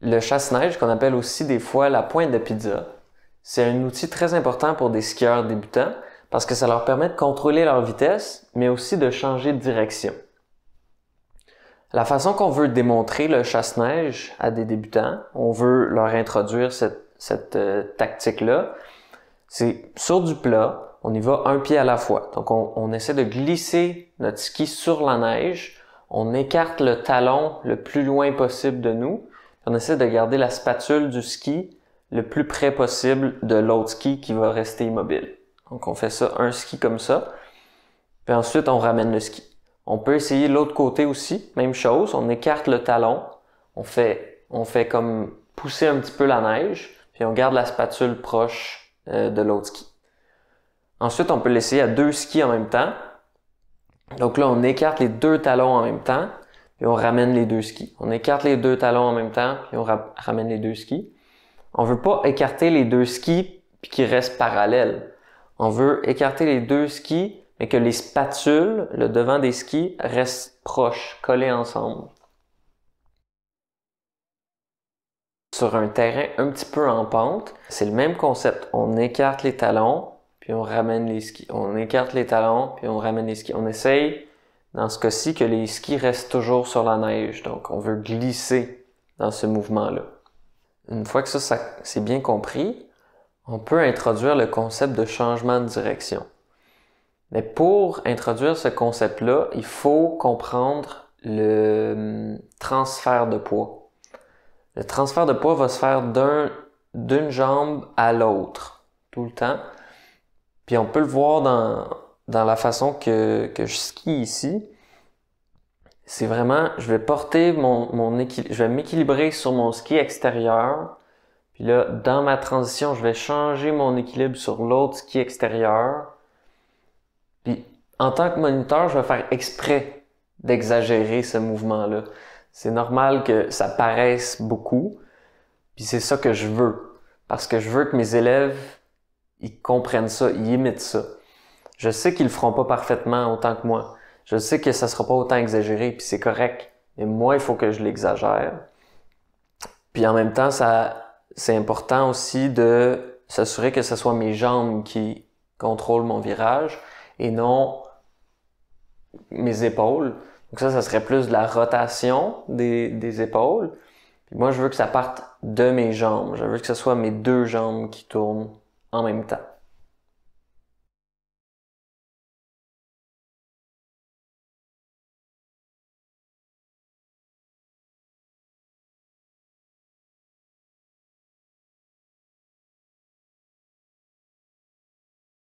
Le chasse-neige, qu'on appelle aussi des fois la pointe de pizza, c'est un outil très important pour des skieurs débutants parce que ça leur permet de contrôler leur vitesse, mais aussi de changer de direction. La façon qu'on veut démontrer le chasse-neige à des débutants, on veut leur introduire cette tactique-là, c'est sur du plat, on y va un pied à la fois. Donc on essaie de glisser notre ski sur la neige, on écarte le talon le plus loin possible de nous, on essaie de garder la spatule du ski le plus près possible de l'autre ski qui va rester immobile. Donc on fait ça, un ski comme ça, puis ensuite on ramène le ski. On peut essayer l'autre côté aussi, même chose, on écarte le talon, on fait comme pousser un petit peu la neige, puis on garde la spatule proche de l'autre ski. Ensuite, on peut l'essayer à 2 skis en même temps. Donc là, on écarte les 2 talons en même temps, puis on ramène les 2 skis. On écarte les 2 talons en même temps, puis on ramène les 2 skis. On veut pas écarter les 2 skis puis qu'ils restent parallèles. On veut écarter les 2 skis, mais que les spatules, le devant des skis, restent proches, collés ensemble. Sur un terrain un petit peu en pente, c'est le même concept. On écarte les talons, puis on ramène les skis. On écarte les talons, puis on ramène les skis. On essaye, dans ce cas-ci, que les skis restent toujours sur la neige. Donc, on veut glisser dans ce mouvement-là. Une fois que ça c'est bien compris, on peut introduire le concept de changement de direction. Mais pour introduire ce concept-là, il faut comprendre le transfert de poids. Le transfert de poids va se faire d'une jambe à l'autre, tout le temps. Puis on peut le voir dans la façon que je skie ici. C'est vraiment, je vais porter je vais m'équilibrer sur mon ski extérieur. Puis là, dans ma transition, je vais changer mon équilibre sur l'autre ski extérieur. Puis en tant que moniteur, je vais faire exprès d'exagérer ce mouvement-là. C'est normal que ça paraisse beaucoup. Puis c'est ça que je veux. Parce que je veux que mes élèves, ils comprennent ça, ils imitent ça. Je sais qu'ils le feront pas parfaitement autant que moi. Je sais que ça sera pas autant exagéré, puis c'est correct. Mais moi, il faut que je l'exagère. Puis en même temps, c'est important aussi de s'assurer que ce soit mes jambes qui contrôlent mon virage et non mes épaules. Donc ça serait plus de la rotation des épaules. Puis moi, je veux que ça parte de mes jambes. Je veux que ce soit mes 2 jambes qui tournent en même temps.